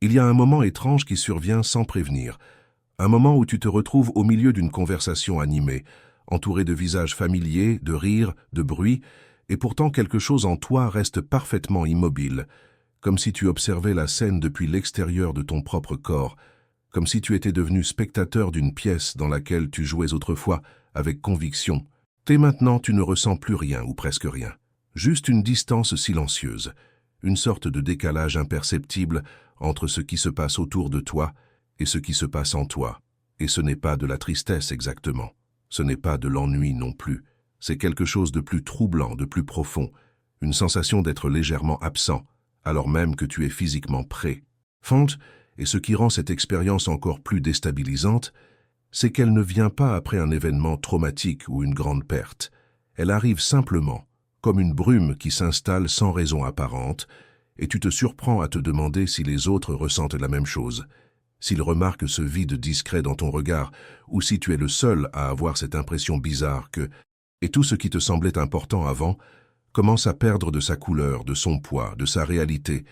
Il y a un moment étrange qui survient sans prévenir, un moment où tu te retrouves au milieu d'une conversation animée, entouré de visages familiers, de rires, de bruit, et pourtant quelque chose en toi reste parfaitement immobile, comme si tu observais la scène depuis l'extérieur de ton propre corps, comme si tu étais devenu spectateur d'une pièce dans laquelle tu jouais autrefois avec conviction. Et maintenant tu ne ressens plus rien ou presque rien, juste une distance silencieuse, une sorte de décalage imperceptible entre ce qui se passe autour de toi et ce qui se passe en toi. Et ce n'est pas de la tristesse exactement, ce n'est pas de l'ennui non plus, c'est quelque chose de plus troublant, de plus profond, une sensation d'être légèrement absent, alors même que tu es physiquement prêt. Font, et ce qui rend cette expérience encore plus déstabilisante, c'est qu'elle ne vient pas après un événement traumatique ou une grande perte. Elle arrive simplement, comme une brume qui s'installe sans raison apparente, et tu te surprends à te demander si les autres ressentent la même chose, s'ils remarquent ce vide discret dans ton regard, ou si tu es le seul à avoir cette impression bizarre que, et tout ce qui te semblait important avant, commence à perdre de sa couleur, de son poids, de sa réalité,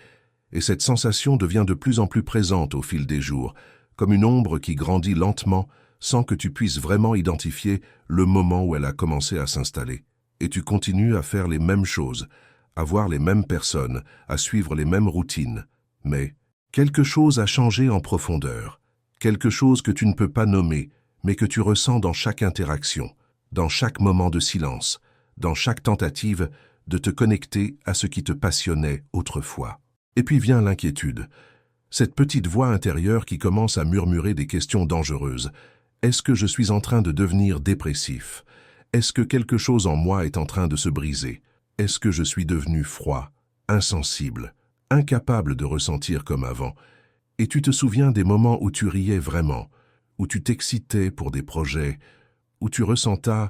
et cette sensation devient de plus en plus présente au fil des jours, comme une ombre qui grandit lentement sans que tu puisses vraiment identifier le moment où elle a commencé à s'installer. Et tu continues à faire les mêmes choses, à voir les mêmes personnes, à suivre les mêmes routines. Mais quelque chose a changé en profondeur, quelque chose que tu ne peux pas nommer, mais que tu ressens dans chaque interaction, dans chaque moment de silence, dans chaque tentative de te connecter à ce qui te passionnait autrefois. Et puis vient l'inquiétude, cette petite voix intérieure qui commence à murmurer des questions dangereuses. Est-ce que je suis en train de devenir dépressif? Est-ce que quelque chose en moi est en train de se briser? Est-ce que je suis devenu froid, insensible, incapable de ressentir comme avant? Et tu te souviens des moments où tu riais vraiment, où tu t'excitais pour des projets, où tu ressentais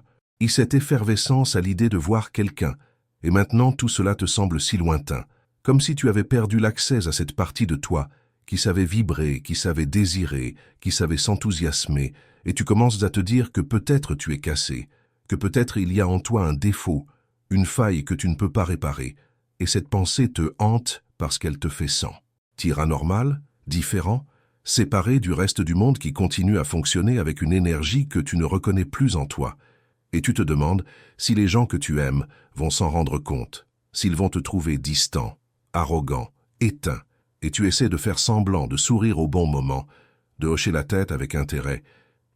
cette effervescence à l'idée de voir quelqu'un, et maintenant tout cela te semble si lointain, comme si tu avais perdu l'accès à cette partie de toi qui savait vibrer, qui savait désirer, qui savait s'enthousiasmer, et tu commences à te dire que peut-être tu es cassé, que peut-être il y a en toi un défaut, une faille que tu ne peux pas réparer, et cette pensée te hante parce qu'elle te fait sang. Tir anormal, différent, séparé du reste du monde qui continue à fonctionner avec une énergie que tu ne reconnais plus en toi, et tu te demandes si les gens que tu aimes vont s'en rendre compte, s'ils vont te trouver distant, arrogant, éteint, et tu essaies de faire semblant de sourire au bon moment, de hocher la tête avec intérêt,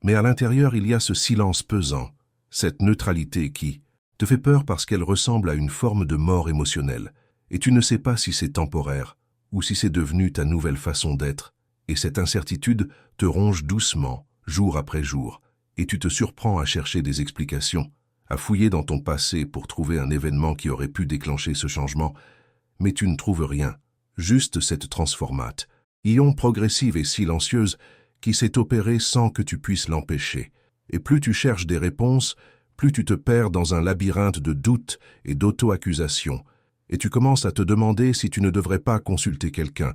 mais à l'intérieur il y a ce silence pesant, cette neutralité qui te fait peur parce qu'elle ressemble à une forme de mort émotionnelle, et tu ne sais pas si c'est temporaire ou si c'est devenu ta nouvelle façon d'être, et cette incertitude te ronge doucement, jour après jour, et tu te surprends à chercher des explications, à fouiller dans ton passé pour trouver un événement qui aurait pu déclencher ce changement, mais tu ne trouves rien, juste cette transformate, ion progressive et silencieuse qui s'est opérée sans que tu puisses l'empêcher. Et plus tu cherches des réponses, plus tu te perds dans un labyrinthe de doutes et d'auto-accusations, et tu commences à te demander si tu ne devrais pas consulter quelqu'un,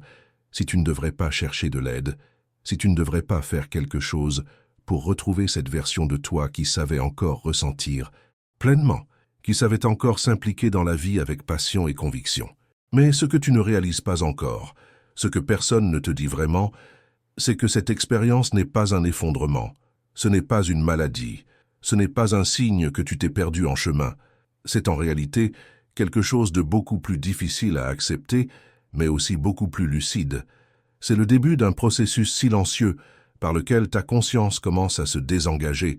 si tu ne devrais pas chercher de l'aide, si tu ne devrais pas faire quelque chose pour retrouver cette version de toi qui savait encore ressentir pleinement, qui savait encore s'impliquer dans la vie avec passion et conviction. Mais ce que tu ne réalises pas encore, ce que personne ne te dit vraiment, c'est que cette expérience n'est pas un effondrement, ce n'est pas une maladie, ce n'est pas un signe que tu t'es perdu en chemin. C'est en réalité quelque chose de beaucoup plus difficile à accepter, mais aussi beaucoup plus lucide. C'est le début d'un processus silencieux par lequel ta conscience commence à se désengager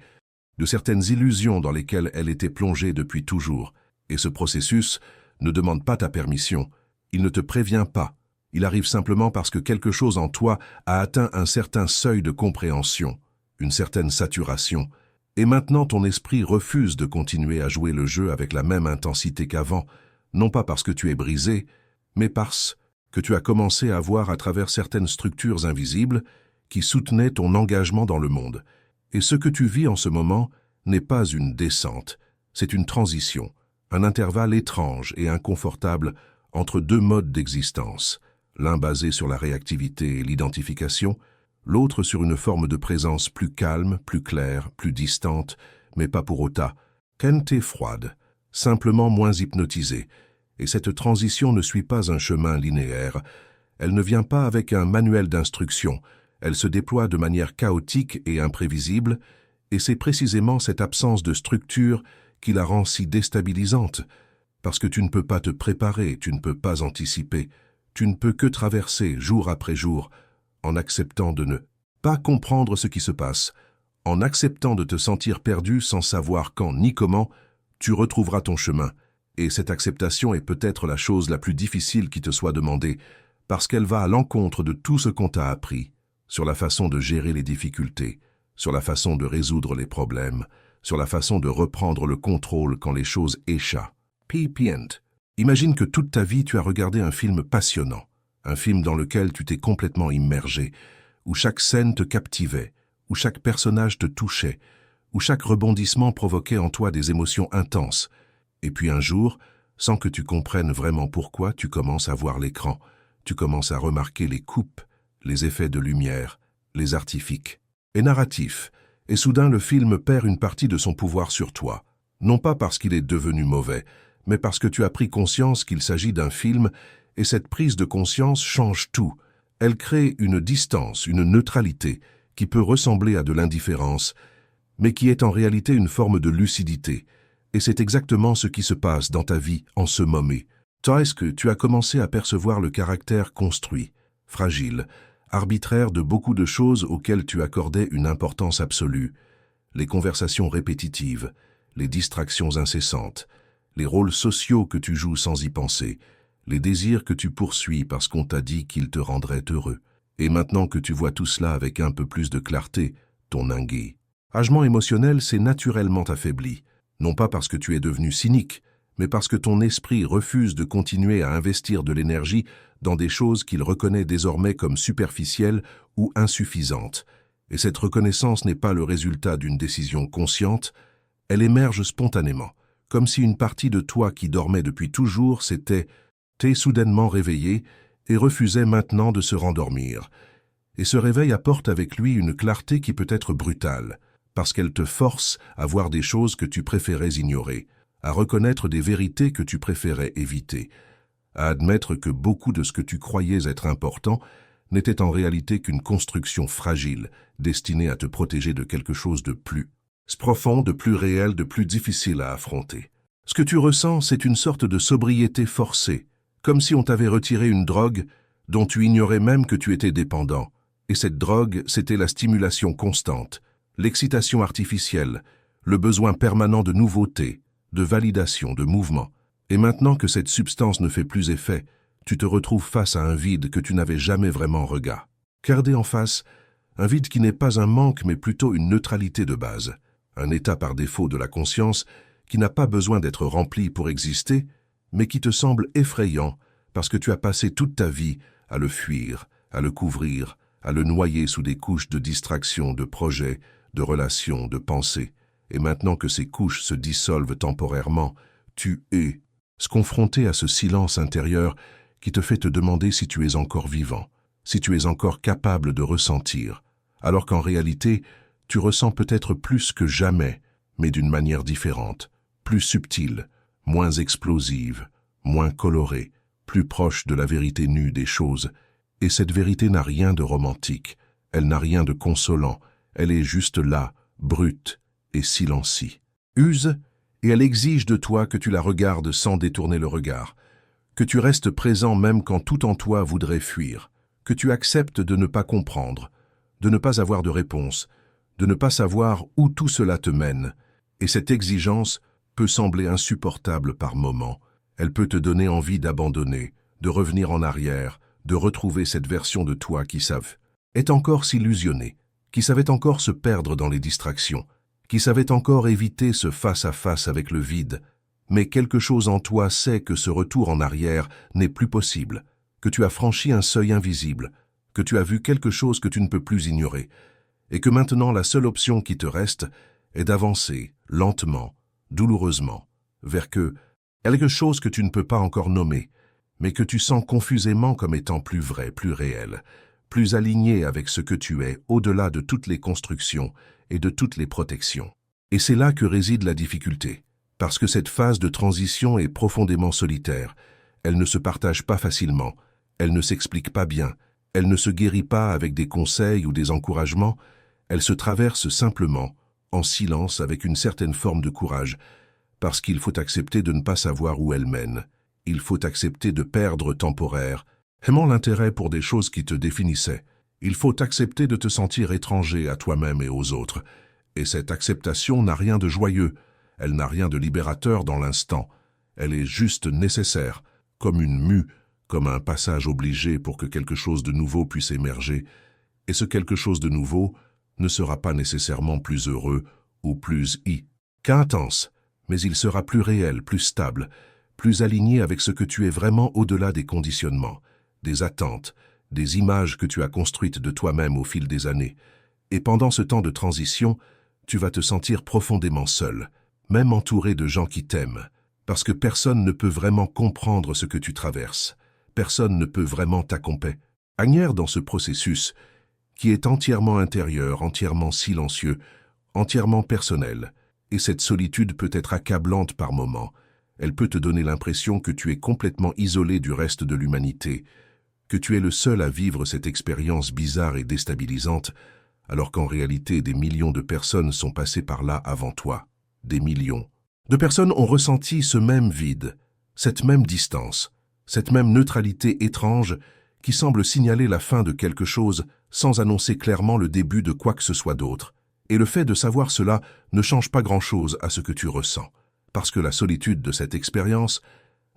de certaines illusions dans lesquelles elle était plongée depuis toujours. Et ce processus ne demande pas ta permission, il ne te prévient pas. Il arrive simplement parce que quelque chose en toi a atteint un certain seuil de compréhension, une certaine saturation, et maintenant ton esprit refuse de continuer à jouer le jeu avec la même intensité qu'avant, non pas parce que tu es brisé, mais parce que tu as commencé à voir à travers certaines structures invisibles qui soutenaient ton engagement dans le monde. Et ce que tu vis en ce moment n'est pas une descente, c'est une transition, un intervalle étrange et inconfortable entre deux modes d'existence, l'un basé sur la réactivité et l'identification, l'autre sur une forme de présence plus calme, plus claire, plus distante, mais pas pour autant quente et froide, simplement moins hypnotisée. Et cette transition ne suit pas un chemin linéaire, Elle ne vient pas avec un manuel d'instruction. Elle se déploie de manière chaotique et imprévisible, et c'est précisément cette absence de structure qui la rend si déstabilisante, parce que tu ne peux pas te préparer, tu ne peux pas anticiper, tu ne peux que traverser jour après jour, en acceptant de ne pas comprendre ce qui se passe, en acceptant de te sentir perdu sans savoir quand ni comment, tu retrouveras ton chemin. Et cette acceptation est peut-être la chose la plus difficile qui te soit demandée, parce qu'elle va à l'encontre de tout ce qu'on t'a appris, sur la façon de gérer les difficultés, sur la façon de résoudre les problèmes, sur la façon de reprendre le contrôle quand les choses échappent. P.P.N. Imagine que toute ta vie tu as regardé un film passionnant, un film dans lequel tu t'es complètement immergé, où chaque scène te captivait, où chaque personnage te touchait, où chaque rebondissement provoquait en toi des émotions intenses. Et puis un jour, sans que tu comprennes vraiment pourquoi, tu commences à voir l'écran, tu commences à remarquer les coupes, les effets de lumière, les artifices et narratifs, et soudain le film perd une partie de son pouvoir sur toi, non pas parce qu'il est devenu mauvais, mais parce que tu as pris conscience qu'il s'agit d'un film, et cette prise de conscience change tout. Elle crée une distance, une neutralité, qui peut ressembler à de l'indifférence, mais qui est en réalité une forme de lucidité. Et c'est exactement ce qui se passe dans ta vie en ce moment. Est-ce que tu as commencé à percevoir le caractère construit, fragile, arbitraire de beaucoup de choses auxquelles tu accordais une importance absolue, les conversations répétitives, les distractions incessantes, les rôles sociaux que tu joues sans y penser, les désirs que tu poursuis parce qu'on t'a dit qu'ils te rendraient heureux. Et maintenant que tu vois tout cela avec un peu plus de clarté, ton engagement émotionnel s'est naturellement affaibli, non pas parce que tu es devenu cynique, mais parce que ton esprit refuse de continuer à investir de l'énergie dans des choses qu'il reconnaît désormais comme superficielles ou insuffisantes. Et cette reconnaissance n'est pas le résultat d'une décision consciente, elle émerge spontanément, comme si une partie de toi qui dormait depuis toujours s'était soudainement réveillée et refusait maintenant de se rendormir. Et ce réveil apporte avec lui une clarté qui peut être brutale, parce qu'elle te force à voir des choses que tu préférais ignorer, à reconnaître des vérités que tu préférais éviter, à admettre que beaucoup de ce que tu croyais être important n'était en réalité qu'une construction fragile, destinée à te protéger de quelque chose de plus profond, de plus réel, de plus difficile à affronter. Ce que tu ressens, c'est une sorte de sobriété forcée, comme si on t'avait retiré une drogue dont tu ignorais même que tu étais dépendant. Et cette drogue, c'était la stimulation constante, l'excitation artificielle, le besoin permanent de nouveauté, de validation, de mouvement. Et maintenant que cette substance ne fait plus effet, tu te retrouves face à un vide que tu n'avais jamais vraiment regardé en face, un vide qui n'est pas un manque mais plutôt une neutralité de base, un état par défaut de la conscience qui n'a pas besoin d'être rempli pour exister, mais qui te semble effrayant parce que tu as passé toute ta vie à le fuir, à le couvrir, à le noyer sous des couches de distraction, de projets, de relations, de pensées. Et maintenant que ces couches se dissolvent temporairement, tu es confronté à ce silence intérieur qui te fait te demander si tu es encore vivant, si tu es encore capable de ressentir, alors qu'en réalité, tu ressens peut-être plus que jamais, mais d'une manière différente, plus subtile, moins explosive, moins colorée, plus proche de la vérité nue des choses. Et cette vérité n'a rien de romantique, elle n'a rien de consolant, elle est juste là, brute et silencieuse. Et elle exige de toi que tu la regardes sans détourner le regard, que tu restes présent même quand tout en toi voudrait fuir, que tu acceptes de ne pas comprendre, de ne pas avoir de réponse, de ne pas savoir où tout cela te mène. Et cette exigence peut sembler insupportable par moments. Elle peut te donner envie d'abandonner, de revenir en arrière, de retrouver cette version de toi qui est encore s'illusionner, qui savait encore se perdre dans les distractions, qui savait encore éviter ce face-à-face avec le vide. Mais quelque chose en toi sait que ce retour en arrière n'est plus possible, que tu as franchi un seuil invisible, que tu as vu quelque chose que tu ne peux plus ignorer, et que maintenant la seule option qui te reste est d'avancer, lentement, douloureusement, vers quelque chose que tu ne peux pas encore nommer, mais que tu sens confusément comme étant plus vrai, plus réel, plus aligné avec ce que tu es, au-delà de toutes les constructions et de toutes les protections. Et c'est là que réside la difficulté, parce que cette phase de transition est profondément solitaire, elle ne se partage pas facilement, Elle ne s'explique pas bien, elle ne se guérit pas avec des conseils ou des encouragements, elle se traverse simplement, en silence avec une certaine forme de courage, parce qu'il faut accepter de ne pas savoir où elle mène. Il faut accepter de perdre temporaire, aimant l'intérêt pour des choses qui te définissaient. Il faut accepter de te sentir étranger à toi-même et aux autres. Et cette acceptation n'a rien de joyeux, elle n'a rien de libérateur dans l'instant. Elle est juste nécessaire, comme une mue, comme un passage obligé pour que quelque chose de nouveau puisse émerger. Et ce quelque chose de nouveau ne sera pas nécessairement plus heureux ou plus qu'intense, mais il sera plus réel, plus stable, plus aligné avec ce que tu es vraiment au-delà des conditionnements, des attentes, des images que tu as construites de toi-même au fil des années. Et pendant ce temps de transition, tu vas te sentir profondément seul, même entouré de gens qui t'aiment, parce que personne ne peut vraiment comprendre ce que tu traverses. Personne ne peut vraiment t'accompagner. Dans ce processus, qui est entièrement intérieur, entièrement silencieux, entièrement personnel, et cette solitude peut être accablante par moments. Elle peut te donner l'impression que tu es complètement isolé du reste de l'humanité, que tu es le seul à vivre cette expérience bizarre et déstabilisante, alors qu'en réalité des millions de personnes sont passées par là avant toi. Des millions de personnes ont ressenti ce même vide, cette même distance, cette même neutralité étrange qui semble signaler la fin de quelque chose sans annoncer clairement le début de quoi que ce soit d'autre. Et le fait de savoir cela ne change pas grand-chose à ce que tu ressens, parce que la solitude de cette expérience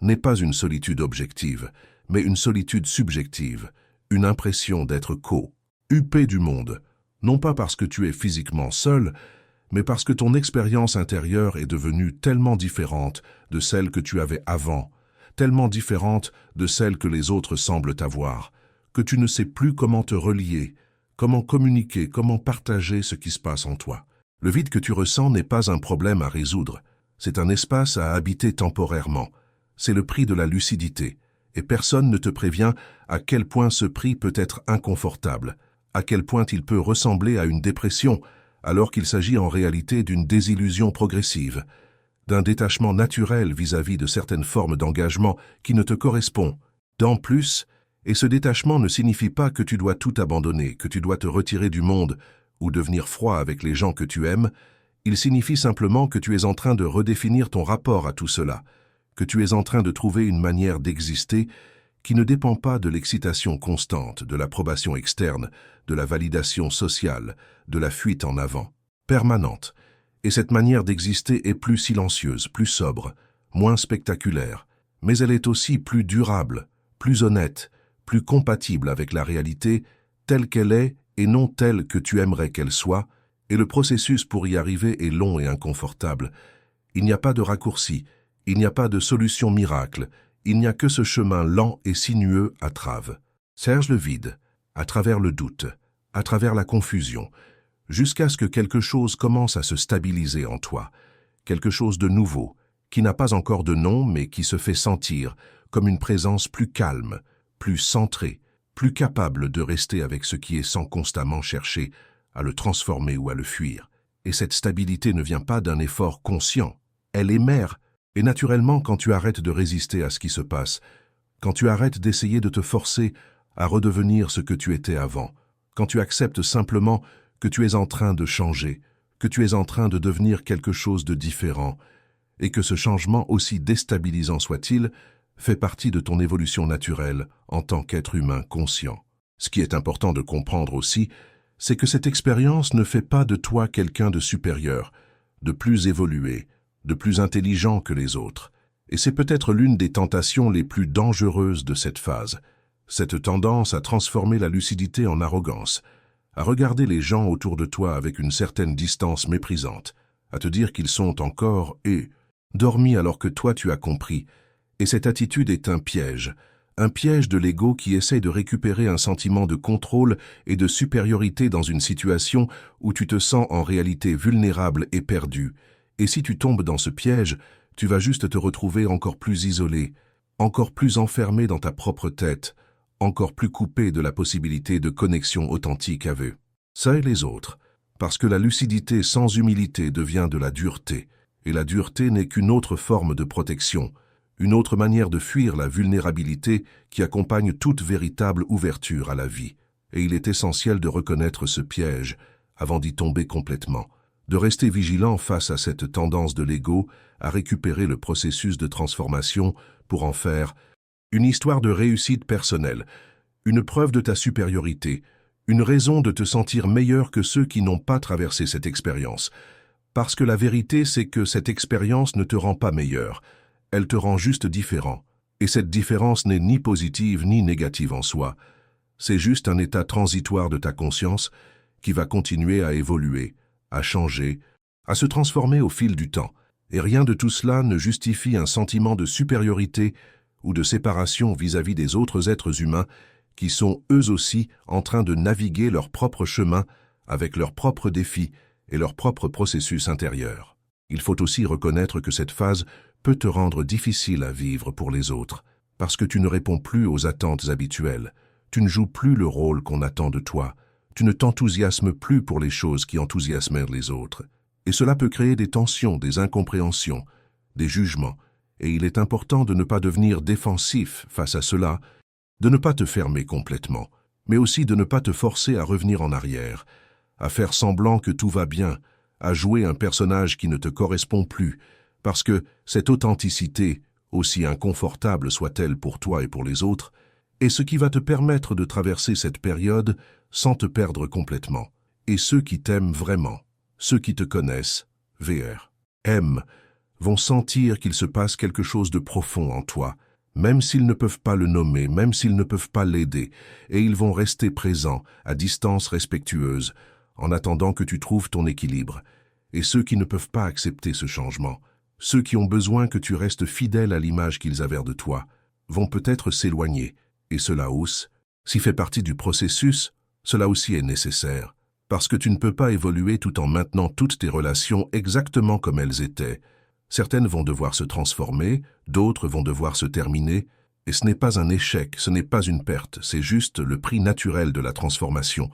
n'est pas une solitude objective, mais une solitude subjective, une impression d'être coupé du monde, non pas parce que tu es physiquement seul, mais parce que ton expérience intérieure est devenue tellement différente de celle que tu avais avant, tellement différente de celle que les autres semblent avoir, que tu ne sais plus comment te relier, comment communiquer, comment partager ce qui se passe en toi. Le vide que tu ressens n'est pas un problème à résoudre, c'est un espace à habiter temporairement. C'est le prix de la lucidité, et personne ne te prévient à quel point ce prix peut être inconfortable, à quel point il peut ressembler à une dépression, alors qu'il s'agit en réalité d'une désillusion progressive, d'un détachement naturel vis-à-vis de certaines formes d'engagement qui ne te correspondent. D'en plus, et ce détachement ne signifie pas que tu dois tout abandonner, que tu dois te retirer du monde ou devenir froid avec les gens que tu aimes, il signifie simplement que tu es en train de redéfinir ton rapport à tout cela, que tu es en train de trouver une manière d'exister qui ne dépend pas de l'excitation constante, de l'approbation externe, de la validation sociale, de la fuite en avant, permanente. Et cette manière d'exister est plus silencieuse, plus sobre, moins spectaculaire, mais elle est aussi plus durable, plus honnête, plus compatible avec la réalité telle qu'elle est et non telle que tu aimerais qu'elle soit, et le processus pour y arriver est long et inconfortable. Il n'y a pas de raccourci, il n'y a pas de solution miracle, il n'y a que ce chemin lent et sinueux à trave. Serge le vide, à travers le doute, à travers la confusion, jusqu'à ce que quelque chose commence à se stabiliser en toi, quelque chose de nouveau, qui n'a pas encore de nom mais qui se fait sentir comme une présence plus calme, plus centrée, plus capable de rester avec ce qui est sans constamment chercher à le transformer ou à le fuir. Et cette stabilité ne vient pas d'un effort conscient, elle émerge. Et naturellement, quand tu arrêtes de résister à ce qui se passe, quand tu arrêtes d'essayer de te forcer à redevenir ce que tu étais avant, quand tu acceptes simplement que tu es en train de changer, que tu es en train de devenir quelque chose de différent, et que ce changement, aussi déstabilisant soit-il, fait partie de ton évolution naturelle en tant qu'être humain conscient. Ce qui est important de comprendre aussi, c'est que cette expérience ne fait pas de toi quelqu'un de supérieur, de plus évolué, de plus intelligent que les autres. Et c'est peut-être l'une des tentations les plus dangereuses de cette phase, cette tendance à transformer la lucidité en arrogance, à regarder les gens autour de toi avec une certaine distance méprisante, à te dire qu'ils sont encore dormis alors que toi tu as compris. Et cette attitude est un piège de l'ego qui essaie de récupérer un sentiment de contrôle et de supériorité dans une situation où tu te sens en réalité vulnérable et perdu. Et si tu tombes dans ce piège, tu vas juste te retrouver encore plus isolé, encore plus enfermé dans ta propre tête, encore plus coupé de la possibilité de connexion authentique avec ça et les autres, parce que la lucidité sans humilité devient de la dureté, et la dureté n'est qu'une autre forme de protection, une autre manière de fuir la vulnérabilité qui accompagne toute véritable ouverture à la vie. Et il est essentiel de reconnaître ce piège avant d'y tomber complètement, de rester vigilant face à cette tendance de l'ego à récupérer le processus de transformation pour en faire une histoire de réussite personnelle, une preuve de ta supériorité, une raison de te sentir meilleur que ceux qui n'ont pas traversé cette expérience. Parce que la vérité, c'est que cette expérience ne te rend pas meilleur, elle te rend juste différent. Et cette différence n'est ni positive ni négative en soi. C'est juste un état transitoire de ta conscience qui va continuer à évoluer, à changer, à se transformer au fil du temps. Et rien de tout cela ne justifie un sentiment de supériorité ou de séparation vis-à-vis des autres êtres humains qui sont eux aussi en train de naviguer leur propre chemin avec leurs propres défis et leur propre processus intérieur. Il faut aussi reconnaître que cette phase peut te rendre difficile à vivre pour les autres, parce que tu ne réponds plus aux attentes habituelles, tu ne joues plus le rôle qu'on attend de toi, tu ne t'enthousiasmes plus pour les choses qui enthousiasmèrent les autres. Et cela peut créer des tensions, des incompréhensions, des jugements, et il est important de ne pas devenir défensif face à cela, de ne pas te fermer complètement, mais aussi de ne pas te forcer à revenir en arrière, à faire semblant que tout va bien, à jouer un personnage qui ne te correspond plus, parce que cette authenticité, aussi inconfortable soit-elle pour toi et pour les autres, est ce qui va te permettre de traverser cette période sans te perdre complètement. Et ceux qui t'aiment vraiment, ceux qui te connaissent, aiment, vont sentir qu'il se passe quelque chose de profond en toi, même s'ils ne peuvent pas le nommer, même s'ils ne peuvent pas l'aider, et ils vont rester présents, à distance respectueuse, en attendant que tu trouves ton équilibre. Et ceux qui ne peuvent pas accepter ce changement, ceux qui ont besoin que tu restes fidèle à l'image qu'ils avaient de toi, vont peut-être s'éloigner, et cela aussi, s'il fait partie du processus, cela aussi est nécessaire, parce que tu ne peux pas évoluer tout en maintenant toutes tes relations exactement comme elles étaient. Certaines vont devoir se transformer, d'autres vont devoir se terminer, et ce n'est pas un échec, ce n'est pas une perte, c'est juste le prix naturel de la transformation,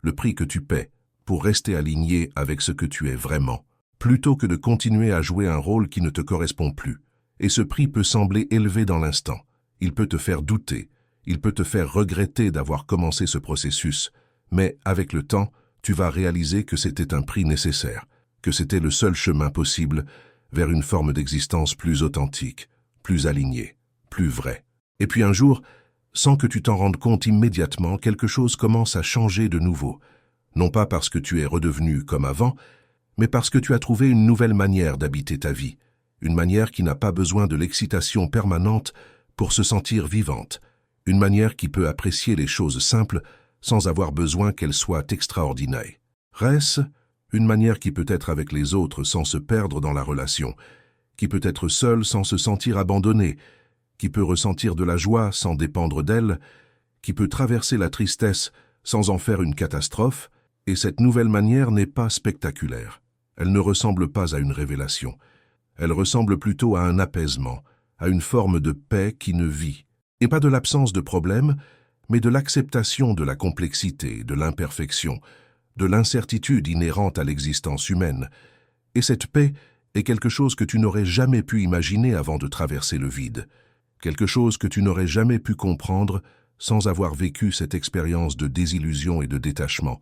le prix que tu paies pour rester aligné avec ce que tu es vraiment, plutôt que de continuer à jouer un rôle qui ne te correspond plus. Et ce prix peut sembler élevé dans l'instant, il peut te faire douter, il peut te faire regretter d'avoir commencé ce processus, mais avec le temps, tu vas réaliser que c'était un prix nécessaire, que c'était le seul chemin possible vers une forme d'existence plus authentique, plus alignée, plus vraie. Et puis un jour, sans que tu t'en rendes compte immédiatement, quelque chose commence à changer de nouveau. Non pas parce que tu es redevenu comme avant, mais parce que tu as trouvé une nouvelle manière d'habiter ta vie, une manière qui n'a pas besoin de l'excitation permanente pour se sentir vivante, une manière qui peut apprécier les choses simples sans avoir besoin qu'elles soient extraordinaires. Reste une manière qui peut être avec les autres sans se perdre dans la relation, qui peut être seule sans se sentir abandonnée, qui peut ressentir de la joie sans dépendre d'elle, qui peut traverser la tristesse sans en faire une catastrophe, et cette nouvelle manière n'est pas spectaculaire. Elle ne ressemble pas à une révélation. Elle ressemble plutôt à un apaisement, à une forme de paix qui ne vit, et pas de l'absence de problème, mais de l'acceptation de la complexité, de l'imperfection, de l'incertitude inhérente à l'existence humaine. Et cette paix est quelque chose que tu n'aurais jamais pu imaginer avant de traverser le vide, quelque chose que tu n'aurais jamais pu comprendre sans avoir vécu cette expérience de désillusion et de détachement,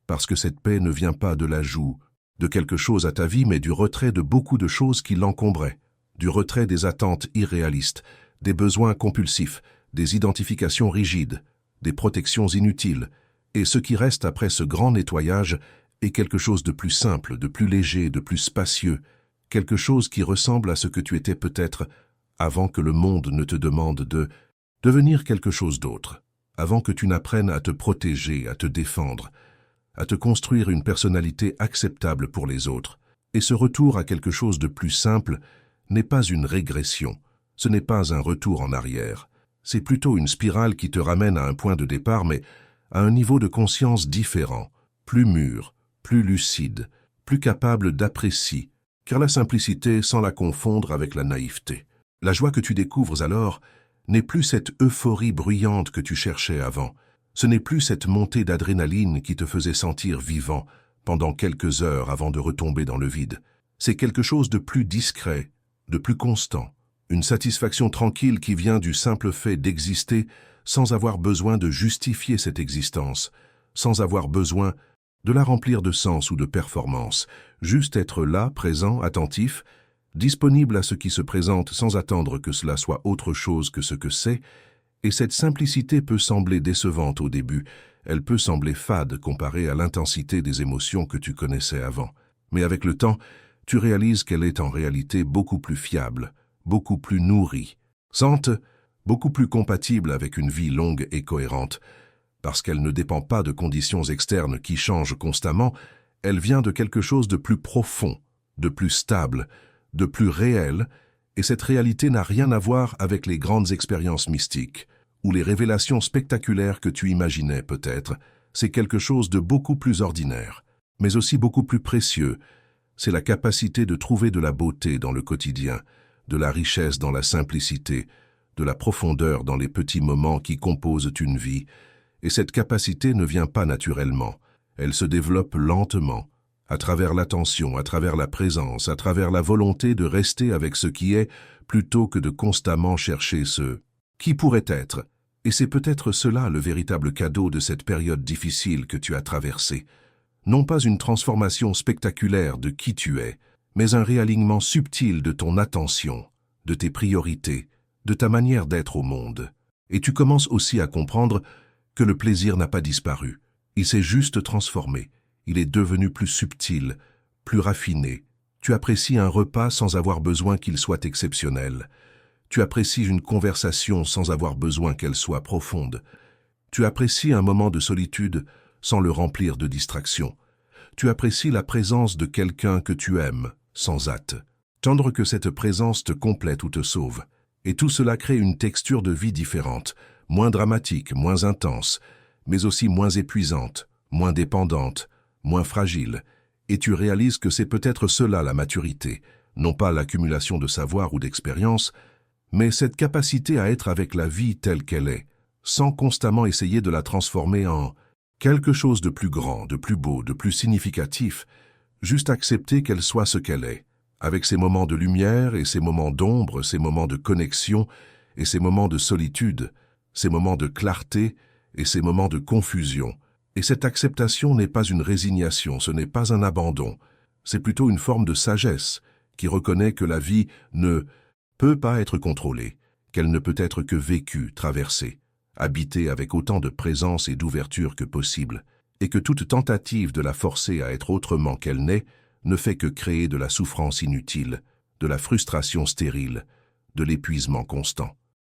parce que cette paix ne vient pas de l'ajout de quelque chose à ta vie, mais du retrait de beaucoup de choses qui l'encombraient, du retrait des attentes irréalistes, des besoins compulsifs, des identifications rigides, des protections inutiles, et ce qui reste après ce grand nettoyage est quelque chose de plus simple, de plus léger, de plus spacieux, quelque chose qui ressemble à ce que tu étais peut-être avant que le monde ne te demande de devenir quelque chose d'autre, avant que tu n'apprennes à te protéger, à te défendre, à te construire une personnalité acceptable pour les autres. Et ce retour à quelque chose de plus simple n'est pas une régression, ce n'est pas un retour en arrière. C'est plutôt une spirale qui te ramène à un point de départ, mais à un niveau de conscience différent, plus mûr, plus lucide, plus capable d'apprécier, car la simplicité sans la confondre avec la naïveté. La joie que tu découvres alors n'est plus cette euphorie bruyante que tu cherchais avant. Ce n'est plus cette montée d'adrénaline qui te faisait sentir vivant pendant quelques heures avant de retomber dans le vide. C'est quelque chose de plus discret, de plus constant, une satisfaction tranquille qui vient du simple fait d'exister sans avoir besoin de justifier cette existence, sans avoir besoin de la remplir de sens ou de performance, juste être là, présent, attentif, disponible à ce qui se présente sans attendre que cela soit autre chose que ce que c'est, et cette simplicité peut sembler décevante au début, elle peut sembler fade comparée à l'intensité des émotions que tu connaissais avant. Mais avec le temps, tu réalises qu'elle est en réalité beaucoup plus fiable, beaucoup plus nourrie, sente, beaucoup plus compatible avec une vie longue et cohérente. Parce qu'elle ne dépend pas de conditions externes qui changent constamment, elle vient de quelque chose de plus profond, de plus stable, de plus réel, et cette réalité n'a rien à voir avec les grandes expériences mystiques, ou les révélations spectaculaires que tu imaginais peut-être. C'est quelque chose de beaucoup plus ordinaire, mais aussi beaucoup plus précieux. C'est la capacité de trouver de la beauté dans le quotidien, de la richesse dans la simplicité, de la profondeur dans les petits moments qui composent une vie. Et cette capacité ne vient pas naturellement, elle se développe lentement, à travers l'attention, à travers la présence, à travers la volonté de rester avec ce qui est, plutôt que de constamment chercher ce qui pourrait être. Et c'est peut-être cela le véritable cadeau de cette période difficile que tu as traversée. Non pas une transformation spectaculaire de qui tu es, mais un réalignement subtil de ton attention, de tes priorités, de ta manière d'être au monde. Et tu commences aussi à comprendre que le plaisir n'a pas disparu. Il s'est juste transformé. Il est devenu plus subtil, plus raffiné. Tu apprécies un repas sans avoir besoin qu'il soit exceptionnel. Tu apprécies une conversation sans avoir besoin qu'elle soit profonde. Tu apprécies un moment de solitude sans le remplir de distractions. Tu apprécies la présence de quelqu'un que tu aimes, sans hâte. Tendre que cette présence te complète ou te sauve. Et tout cela crée une texture de vie différente, moins dramatique, moins intense, mais aussi moins épuisante, moins dépendante, moins fragile. Et tu réalises que c'est peut-être cela la maturité, non pas l'accumulation de savoir ou d'expérience, mais cette capacité à être avec la vie telle qu'elle est, sans constamment essayer de la transformer en quelque chose de plus grand, de plus beau, de plus significatif, juste accepter qu'elle soit ce qu'elle est, avec ses moments de lumière et ses moments d'ombre, ses moments de connexion et ses moments de solitude, ses moments de clarté et ses moments de confusion. Et cette acceptation n'est pas une résignation, ce n'est pas un abandon, c'est plutôt une forme de sagesse qui reconnaît que la vie ne peut pas être contrôlée, qu'elle ne peut être que vécue, traversée, habitée avec autant de présence et d'ouverture que possible, et que toute tentative de la forcer à être autrement qu'elle n'est ne fait que créer de la souffrance inutile, de la frustration stérile, de l'épuisement constant.